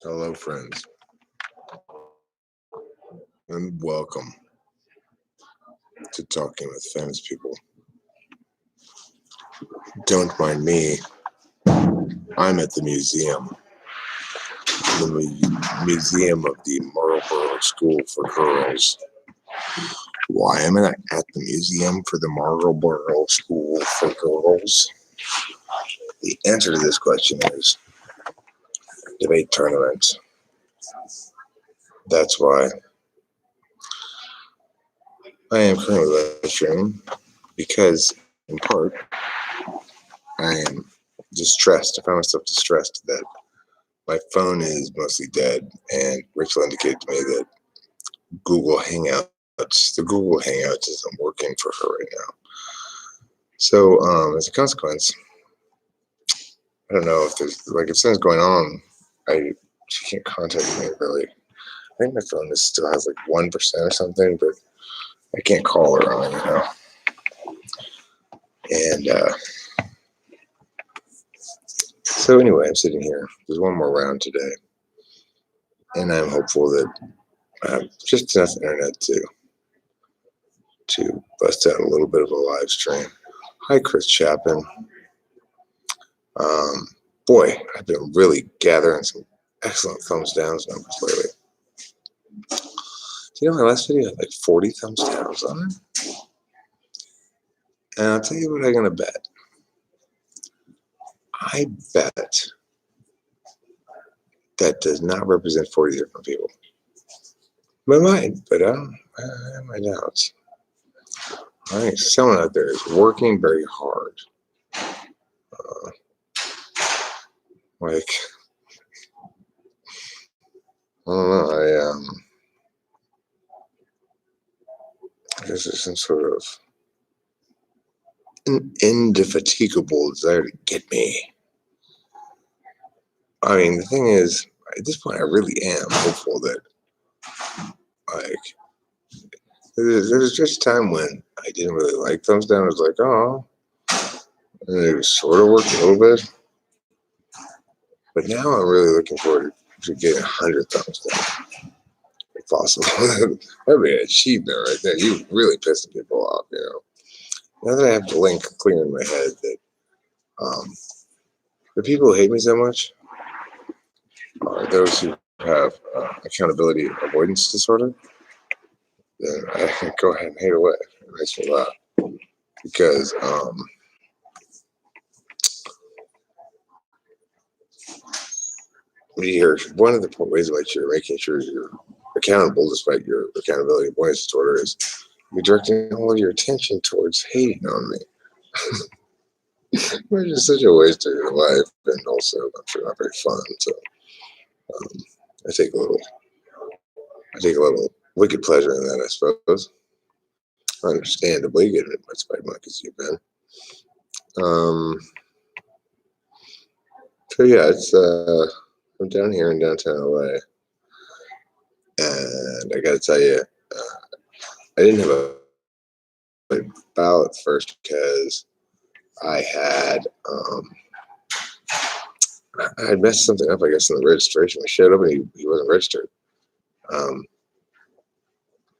Hello, friends, and welcome to Talking with Famous People. Don't mind me, I'm at the museum, museum of the Marlborough School for Girls. Why am I at the museum for the Marlborough School for Girls? The answer to this question is debate tournaments. That's why I am currently live streaming, because in part I am distressed. I find myself distressed that my phone is mostly dead, and Rachel indicated to me that the Google Hangouts isn't working for her right now. So as a consequence, I don't know if there's if something's going on. She can't contact me really. I think my phone still has 1% or something, but I can't call her on it, And so anyway, I'm sitting here. There's one more round today, and I'm hopeful that I have just enough internet to bust out a little bit of a live stream. Hi, Chris Chapin. Boy, I've been really gathering some excellent thumbs downs numbers lately. Do you know my last video had 40 thumbs downs on it? And I'll tell you what I'm gonna bet. I bet that does not represent 40 different people. It might, but I have my doubts. I think someone out there is working very hard. I don't know. I guess there's some sort of an indefatigable desire to get me. I mean, the thing is, at this point, I really am hopeful that, there was just a time when I didn't really like thumbs down. I was like, oh, and it was sort of worked a little bit. But now I'm really looking forward to getting 100 thumbs down, if possible. That'd be an achievement right there. You really pissing people off, Now that I have the link clear in my head that the people who hate me so much are those who have accountability avoidance disorder. Then I can go ahead and hate away. It makes me laugh. Because one of the ways in which you're making sure you're accountable despite your accountability avoidance disorder is you're directing all of your attention towards hating on me. Which is such a waste of your life, and also I'm sure not very fun. So I take a little wicked pleasure in that, I suppose. Understandably, getting as much spite monk as you've been. So yeah, it's I'm down here in downtown LA, and I gotta tell you, I didn't have a ballot first because I had messed something up, I guess, in the registration. I showed up and he wasn't registered. I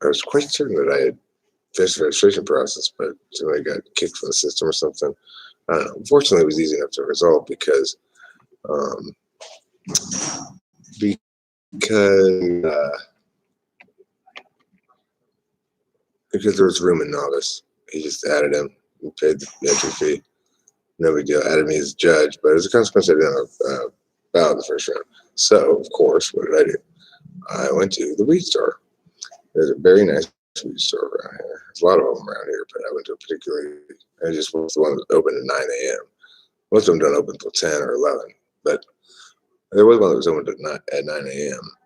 was quite certain that I had finished the registration process, but somebody got kicked from the system or something. I don't know. Unfortunately, it was easy enough to resolve because there was room in novice. He just added him and paid the entry fee. No big deal. Added me as a judge, but as a consequence, I didn't have a ballot the first round. So, of course, what did I do? I went to the weed store. There's a very nice weed store around here. There's a lot of them around here, but I went to I just went to the one that opened at 9 a.m. Most of them don't open until 10 or 11, but there was one that was opened at 9 a.m.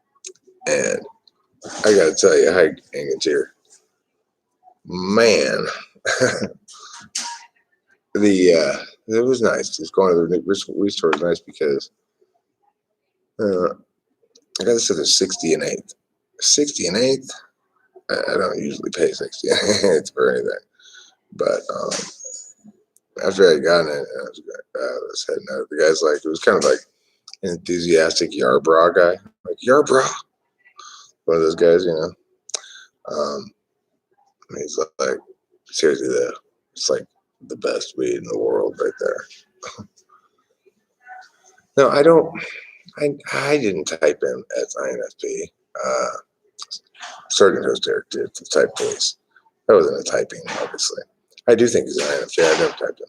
And I got to tell you, hi, Angantier. Man, it was nice. Just going to the weed store was nice because I got this at a 60 and 8th. 60 and 8th? I don't usually pay 60 and 8th for anything. But after I got in it, I was heading out. The guy's like, it was kind of like enthusiastic Yarbrough guy. Like, Yarbrough! One of those guys, you know. He's like, seriously, though, it's like the best weed in the world right there. No, I don't. I didn't type him as INFP. Sergeant Host Eric did the type case. That wasn't a typing, obviously. I do think he's an INFP. I never typed him.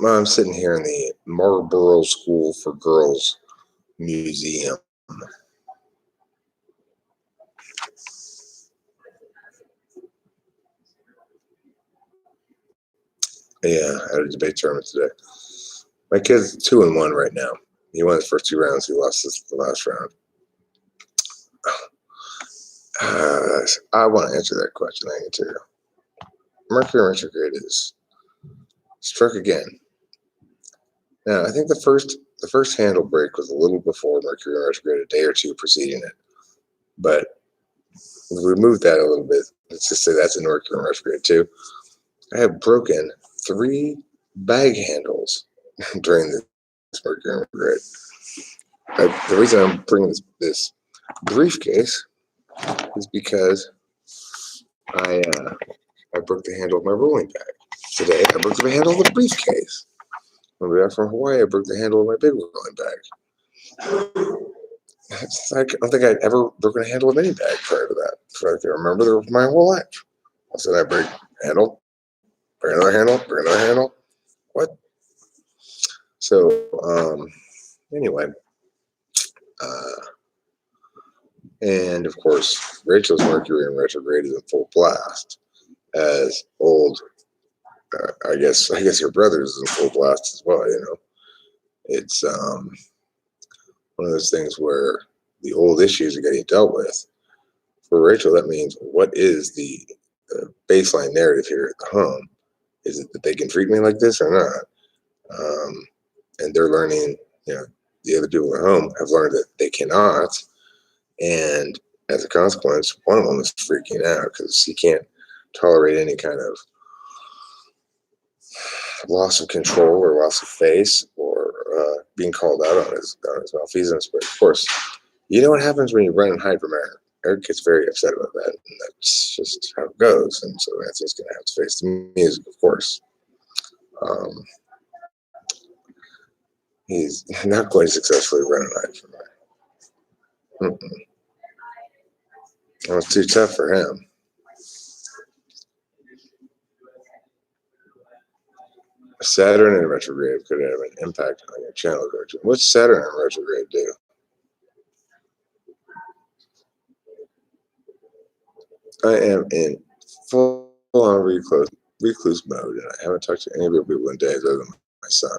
I'm sitting here in the Marlborough School for Girls Museum. Yeah, I had a debate tournament today. My kid's 2-1 right now. He won his first 2 rounds. He lost the last round. I want to answer that question. I can tell you. Mercury retrograde is struck again. Now, I think the first handle break was a little before Mercury retrograde, a day or two preceding it. But if we move that a little bit, let's just say that's a Mercury retrograde too. I have broken 3 bag handles during this Mercury retrograde. The reason I'm bringing this briefcase is because I broke the handle of my rolling bag. Today, I broke the handle of the briefcase. When we got from Hawaii, I broke the handle of my big rolling bag. I don't think I'd ever broken a handle of any bag prior to that. So I can remember my whole life. I said I break handle, break another handle, break another handle. What? So, anyway. And of course, Rachel's Mercury in retrograde is in full blast. As old, I guess her brother's is in full blast as well. You know, it's one of those things where the old issues are getting dealt with. For Rachel, that means what is the baseline narrative here at the home? Is it that they can treat me like this or not? And they're learning, you know, the other people at home have learned that they cannot. And as a consequence, one of them is freaking out because he can't tolerate any kind of loss of control or loss of face or being called out on his malfeasance. But of course, you know what happens when you run and hide from Eric? Eric gets very upset about that, and that's just how it goes. And so Anthony's going to have to face the music, of course. He's not going to successfully run and hide from her. That was too tough for him. Saturn in retrograde could have an impact on your channel direction. What's Saturn in retrograde do? I am in full-on recluse mode, and I haven't talked to any of your people in days other than my son.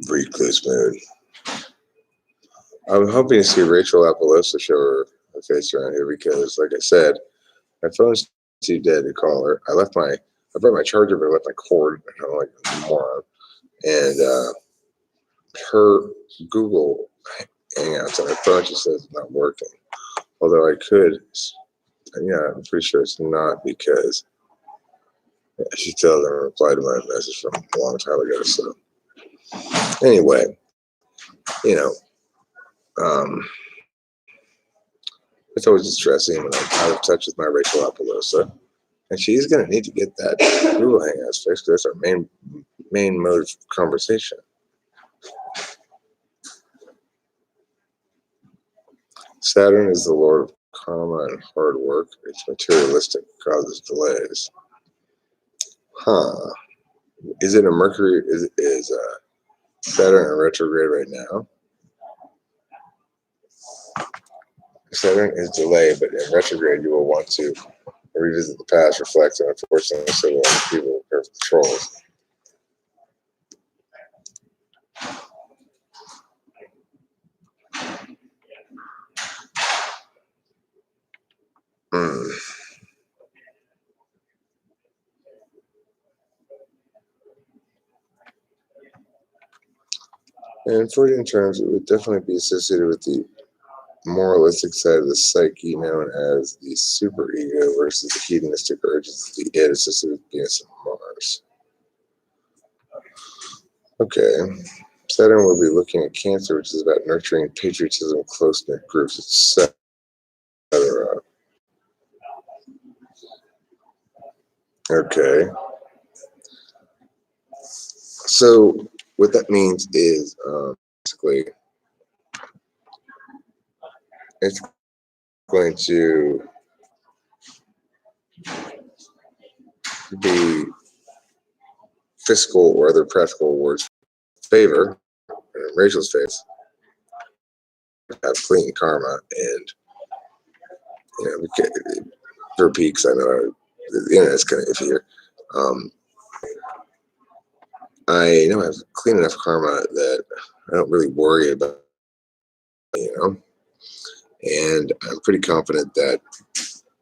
Recluse mode. I'm hoping to see Rachel Apollosa show her face around here because, like I said, my phone's too dead to call her. I brought my charger, but I left my cord. I don't like a moron. And her Google Hangouts on her phone just says it's not working. Although I could, I'm pretty sure it's not because she still hasn't replied to my message from a long time ago. So anyway, it's always distressing when I'm out of touch with my Rachel Apollosa. And she's going to need to get that Google Hangouts fixed because that's our main mode of conversation. Saturn is the lord of karma and hard work. It's materialistic, causes delays. Is it a Mercury? Is Saturn in retrograde right now? Saturn is delayed, but in retrograde, you will want to revisit the past, reflect, and unfortunately, so will people are trolls. And in Freudian terms, it would definitely be associated with the moralistic side of the psyche known as the superego versus the hedonistic urges of the id associated with Venus and Mars. Okay. Saturn will be looking at Cancer, which is about nurturing patriotism, close-knit groups, etc. Okay. So what that means is basically it's going to be fiscal or other practical words favor, in Rachel's face, have clean karma, and we can, for peaks, I know the internet's kind of iffy here. I know I have clean enough karma that I don't really worry about, and I'm pretty confident that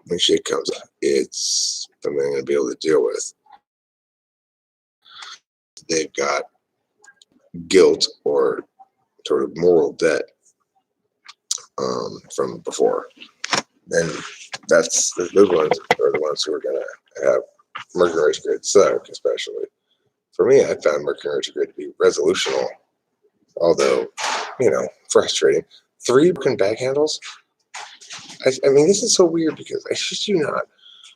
when shit comes up, it's something I'm going to be able to deal with. They've got guilt or sort of moral debt from before. And those ones are the ones who are going to have Mercury retrograde suck, especially. For me, I found Mercury retrograde to be resolutional, although, frustrating. 3 broken bag handles? I mean, this is so weird because I shit you not,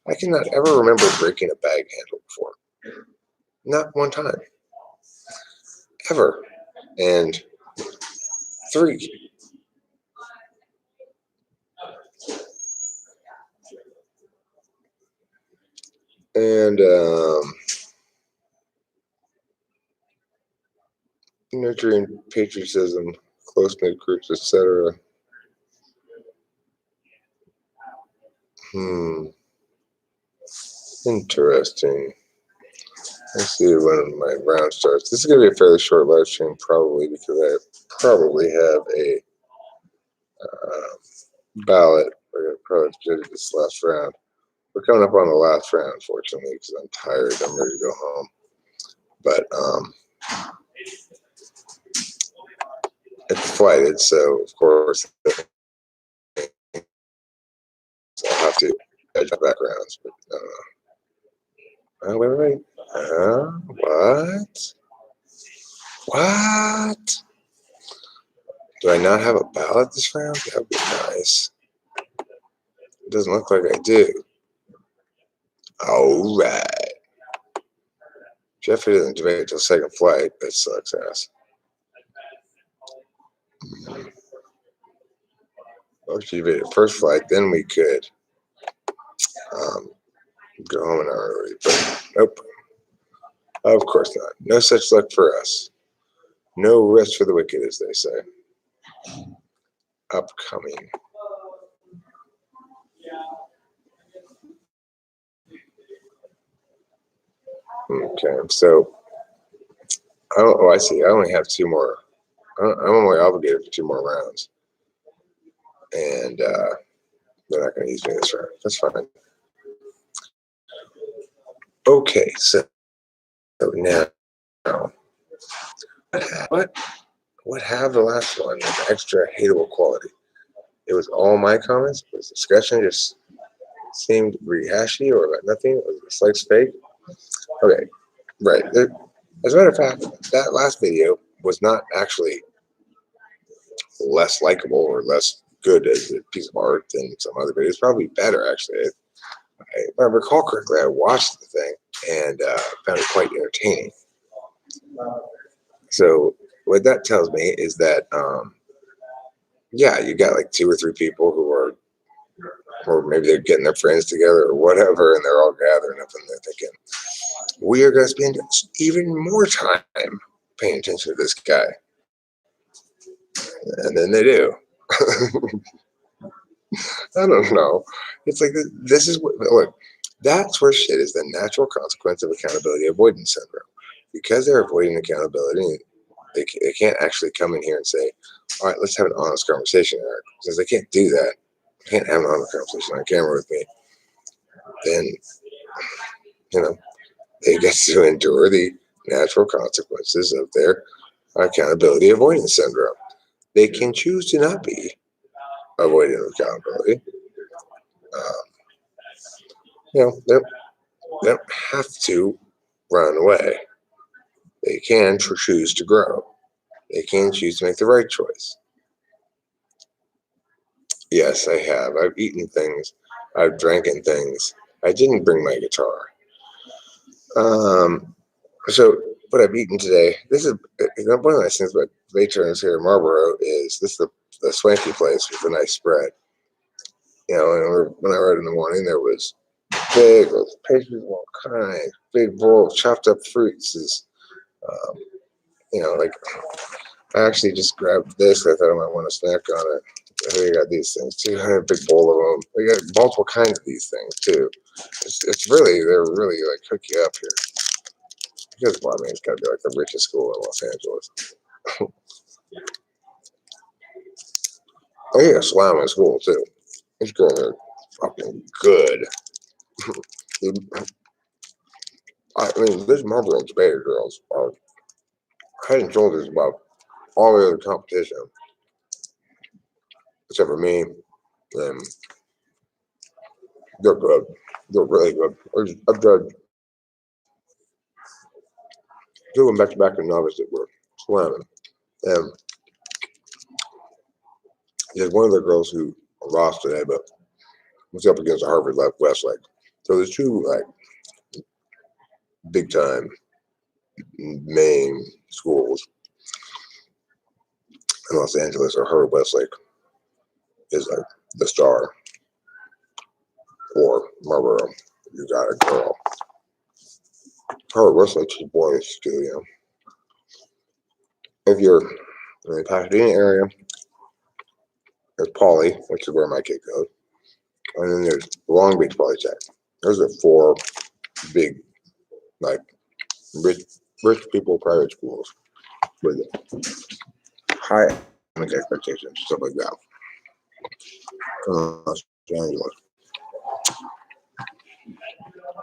I cannot ever remember breaking a bag handle before. Not one time. Ever. And 3. And nurturing patriotism, close-knit groups, etc. Interesting. Let's see when my round starts. This is going to be a fairly short live stream, probably, because I probably have a ballot. We're going to probably judge this last round. We're coming up on the last round, unfortunately, because I'm tired. I'm ready to go home. But it's flighted, so of course I'll have to judge my backgrounds. But oh, wait. What? What? Do I not have a ballot this round? That would be nice. It doesn't look like I do. All right. Jeffrey doesn't make it till second flight. That sucks ass. Well, if you made it first flight, then we could go home an hour early. But nope. Of course not. No such luck for us. No rest for the wicked, as they say. Upcoming. Okay, so I see. I only have 2 more. I'm only obligated for 2 more rounds, and they're not going to use me this round. That's fine. Okay, so now what have the last one? An extra hateable quality. It was all my comments. Was the discussion just seemed rehashy or about nothing? Was the slight fake? Okay, right. As a matter of fact, that last video was not actually less likable or less good as a piece of art than some other videos. Probably better, actually. If I recall correctly, I watched the thing and found it quite entertaining. So what that tells me is that, you got like 2 or 3 people who are, or maybe they're getting their friends together or whatever, and they're all gathering up and they're thinking, we are going to spend even more time paying attention to this guy. And then they do. I don't know. It's like, this is what, look, that's where shit is the natural consequence of accountability avoidance syndrome. Because they're avoiding accountability, they can't actually come in here and say, all right, let's have an honest conversation, Eric. Since they can't do that, they can't have an honest conversation on camera with me, then, they get to endure the natural consequences of their accountability avoidance syndrome. They can choose to not be avoiding accountability. They don't have to run away. They can choose to grow. They can choose to make the right choice. Yes, I have. I've eaten things. I've drank things. I didn't bring my guitar. So what I've eaten today, this is one of the nice things about Vatrons here in Marlboro is this is the swanky place with a nice spread. And when I rode in the morning, there was big pastries of all kinds, big bowl of chopped up fruits. Um, like I actually just grabbed this. I thought I might want to snack on it. I got these things too. I have a big bowl of them. We got multiple kinds of these things too. They're really like hook you up here. Because it's got to be like the richest school in Los Angeles. I got a slam in school too. These girls are fucking good. This Marlboro's Beta girls are head and shoulders above all the other competition, except for me. And they're good. They're really good. I've judged two of them back to back in novice that were slamming. And there's one of the girls who lost today, but was up against a Harvard left Westlake. So there's two like big time main schools in Los Angeles, or Harvard Westlake is like the star. Or Marlboro, you got a girl. Harvard Westlake's boys too, If you're in the Pasadena area, there's Poly, which is where my kid goes, and then there's Long Beach Polytech. Those are four big, like rich people private schools with high academic expectations, stuff like that. Los Angeles.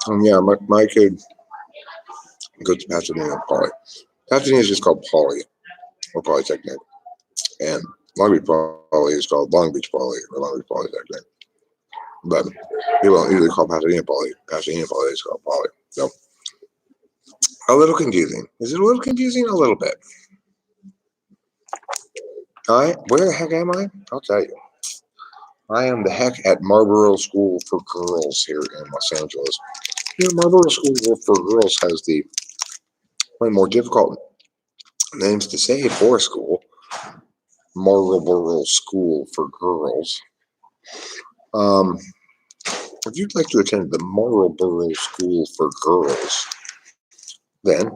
And my kid goes to Pasadena Poly. Pasadena is just called Poly or Polytechnic, and Long Beach Poly is called Long Beach Poly or Long Beach Polytechnic. But people don't usually call Pasadena Poly. Pasadena Poly is called Poly. So a little confusing. Is it a little confusing? A little bit. Where the heck am I? I'll tell you. I am the heck at Marlboro School for Girls here in Los Angeles. Marlboro School for Girls has the one more difficult names to say for a school. Marlboro School for Girls. If you'd like to attend the Marlboro School for Girls, then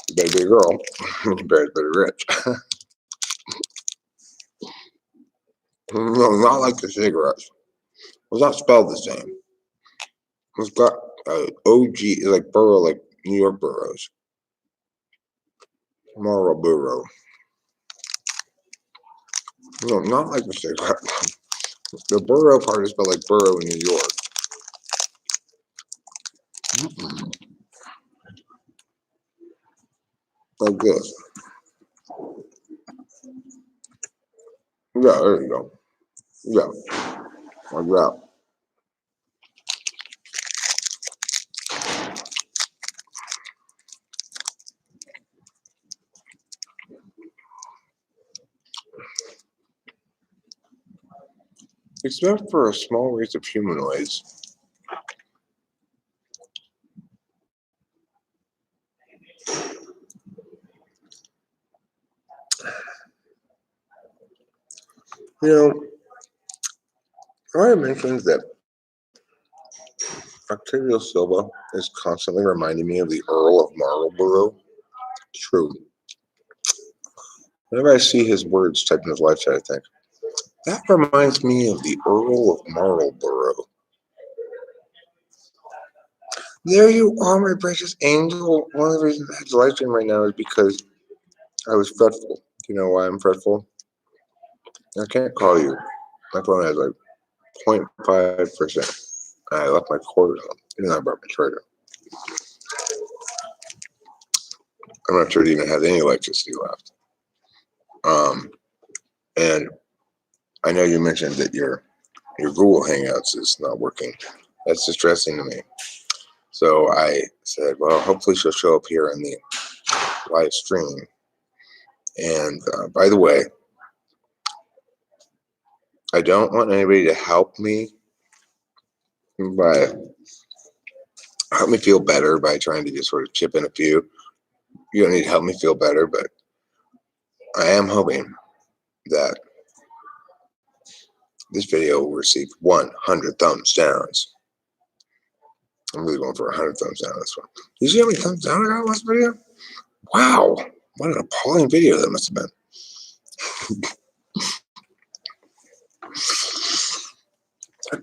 you better be a girl. You better be rich. No, not like the cigarettes. It's not spelled the same. It's got OG, like borough, like New York boroughs. Marlboro. No, not like the cigarette. The borough part is spelled like borough in New York. Like this. Yeah, there you go. Yeah, like that. Except for a small race of humanoids. I mentioned that Octavio Silva is constantly reminding me of the Earl of Marlborough. True. Whenever I see his words typed in his website, I think, that reminds me of the Earl of Marlborough. There you are, my precious angel. One of the reasons I have to live stream right now is because I was fretful. Do you know why I'm fretful? I can't call you. My phone has like 0.5%. I left my cord on, and I brought my charger. I'm not sure it even has any electricity left. And I know you mentioned that your Google Hangouts is not working. That's distressing to me. So I said, well, hopefully she'll show up here in the live stream. And by the way, I don't want anybody to help me feel better by trying to just sort of chip in a few. You don't need to help me feel better, but I am hoping that this video will receive 100 thumbs downs. I'm really going for 100 thumbs down on this one. You see how many thumbs down I got on this video? Wow, what an appalling video that must have been.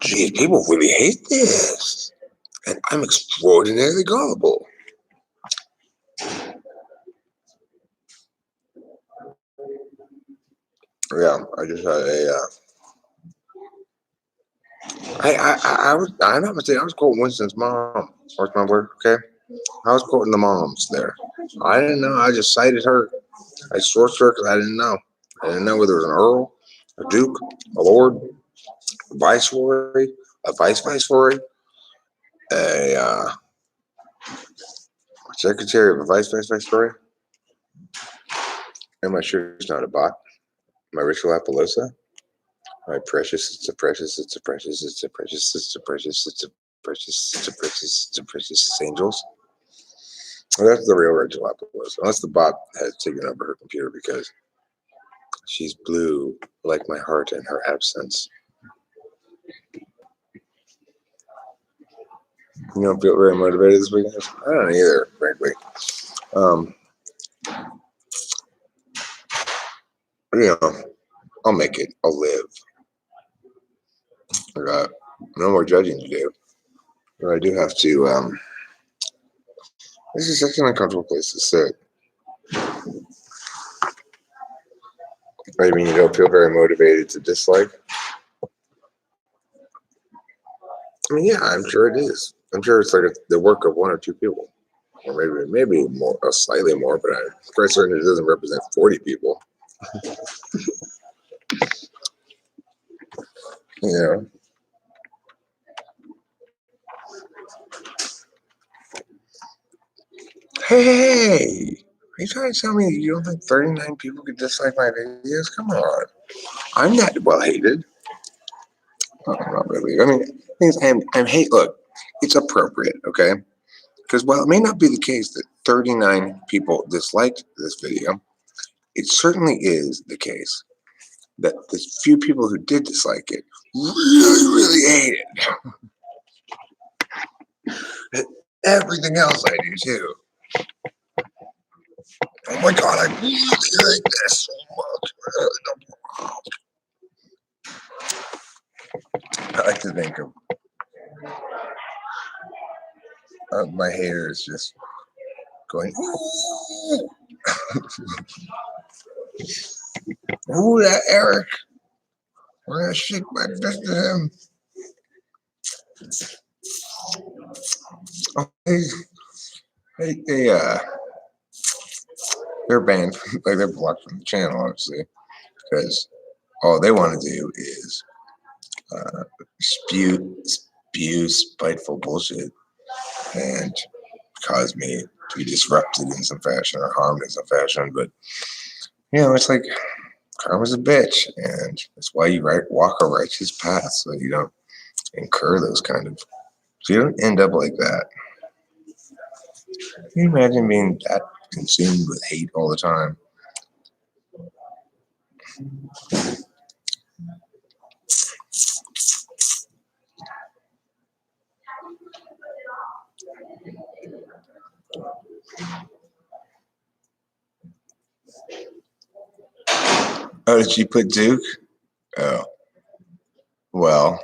Geez, people really hate this. And I'm extraordinarily gullible. Yeah, I just had I'm not mistaken, I was quoting Winston's mom. Where's my word? Okay. I was quoting the moms there. I didn't know. I just cited her. I sourced her because I didn't know. I didn't know whether it was an earl, a duke, a lord, a viceroy, a viceroy, a secretary of a viceroy. Am I sure it's not a bot? My ritual Appaloosa? My precious, it's a precious, it's a precious, it's a precious, it's a precious, it's a precious, it's a precious, it's a precious angels. Well, that's the real ritual Appaloosa. Unless the bot has taken over her computer because she's blue like my heart in her absence. You don't feel very motivated this weekend? I don't either, frankly. You know, I'll make it. I'll live. I got no more judging to do. But I do have to, this is such an uncomfortable place to sit. I mean, you don't feel very motivated to dislike? I mean, yeah, I'm sure it is. I'm sure it's like the work of one or two people. Or maybe more, slightly more, but I'm quite certain it doesn't represent 40 people. Yeah. Hey, are you trying to tell me you don't think 39 people could dislike my videos? Come on. I'm not well hated. Oh, not really. I mean, things I'm hate. Look, it's appropriate, okay? Because while it may not be the case that 39 people disliked this video, it certainly is the case that the few people who did dislike it really, really hate it. Everything else I do too. Oh my God, I really hate this so much. I like to think of my haters just going, ooh, ooh, that Eric. We're gonna shake my fist at him. Oh, they're banned, like they're blocked from the channel, obviously, because all they want to do is spew spiteful bullshit and cause me to be disrupted in some fashion or harmed in some fashion. But it's like karma's a bitch, and that's why you walk a righteous path so you don't incur those so you don't end up like that. Can you imagine being that consumed with hate all the time? Oh, did she put Duke? Oh, well,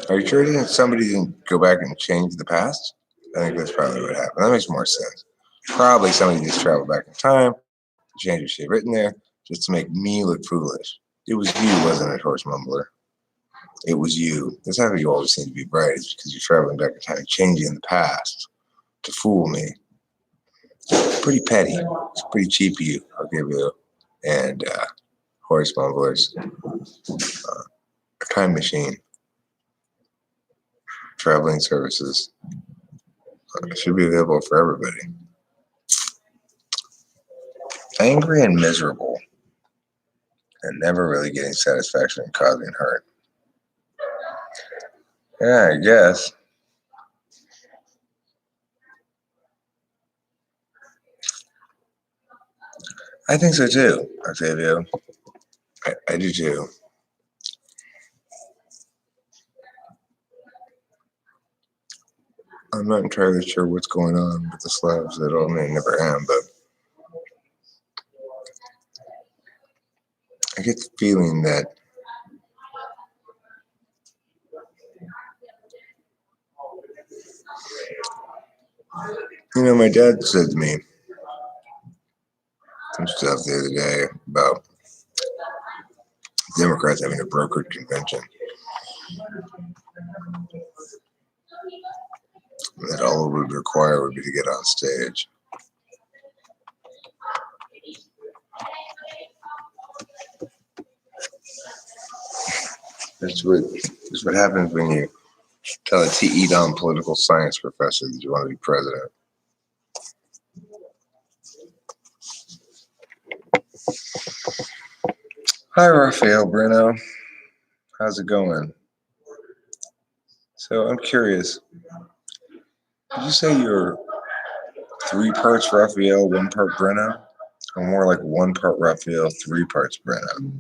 are you sure somebody didn't go back and change the past? I think that's probably what happened. That makes more sense. Probably somebody just traveled back in time, changed your shit written there, just to make me look foolish. It was you, wasn't it, horse mumbler? It was you. That's how you always seem to be bright. It's because you're traveling back in time, changing the past to fool me. Pretty petty. It's pretty cheap of you, I'll give you. And Horace Mumblers, a time machine, traveling services. Should be available for everybody. Angry and miserable, and never really getting satisfaction and causing hurt. Yeah, I guess. I think so too, Octavio. I do too. I'm not entirely sure what's going on with the Slavs at all. I mean, I never am, but I get the feeling that my dad said to me some stuff the other day about Democrats having a brokered convention. That all it would require would be to get on stage. That's what happens when you tell a TE Dom political science professor that you want to be president. Hi, Raphael Bruno. How's it going? So I'm curious. Did you say you're 3 parts Raphael, 1 part Breno? Or more like 1 part Raphael, 3 parts Breno?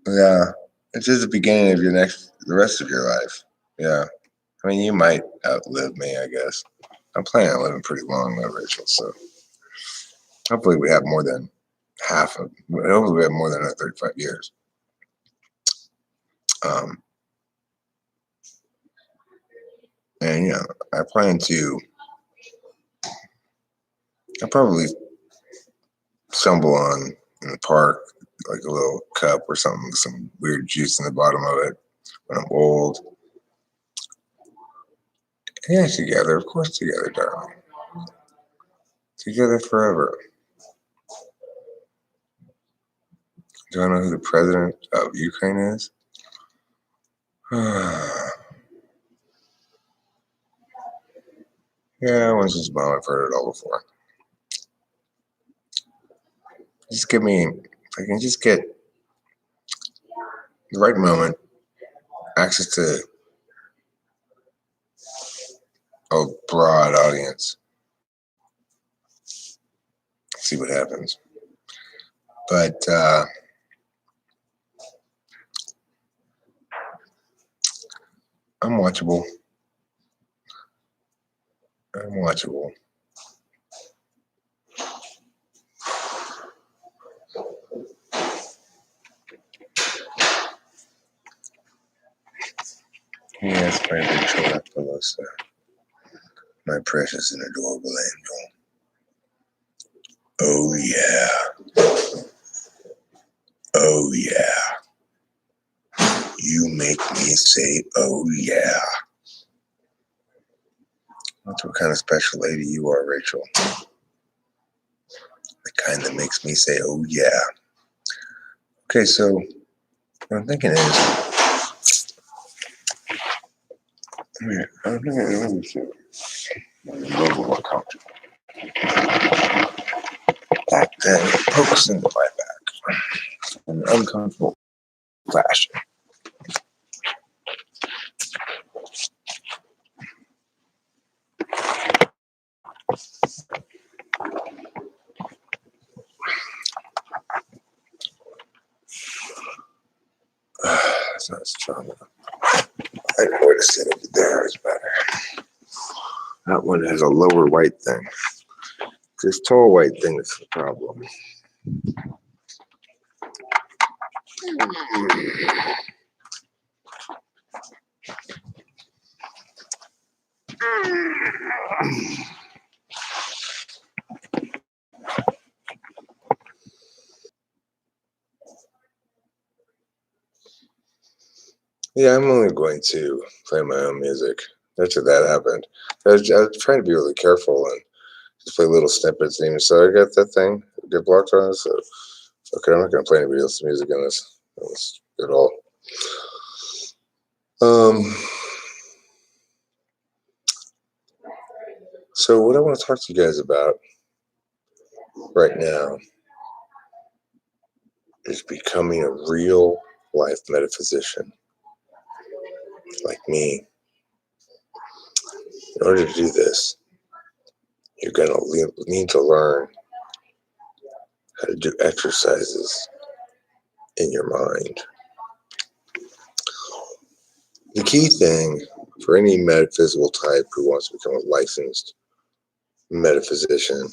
Yeah, it's just the beginning of the rest of your life. Yeah. I mean, you might outlive me, I guess. I'm planning on living pretty long though, Rachel, so hopefully we have more than hopefully we have more than 35 years. And I plan to, I'll probably stumble on in the park like a little cup or something with some weird juice in the bottom of it when I'm old. Yeah, together, of course, together, darling. Together forever. Do I know who the president of Ukraine is? Yeah, once in a while I've heard it all before. Just give me, if I can just get the right moment, access to a broad audience, see what happens. But I'm watchable. I'm watchable. Yes, my Rachel Rapalosa, my precious and adorable angel. Oh yeah. Oh yeah. You make me say, oh yeah. That's what kind of special lady you are, Rachel. The kind that makes me say, oh yeah. Okay, so what I'm thinking is, let me see. A little more comfortable. Back then, pokes into my back in an uncomfortable fashion. That's not strong enough. I know where to sit over there is better. That one has a lower white thing. This tall white thing is the problem. Yeah, I'm only going to play my own music. After that happened, I was trying to be really careful and just play little snippets. And even so, I got that thing get blocked on it. So okay, I'm not going to play anybody else's music in this at all. So what I want to talk to you guys about right now is becoming a real life metaphysician like me. In order to do this, you're going to need to learn how to do exercises in your mind. The key thing for any metaphysical type who wants to become a licensed metaphysician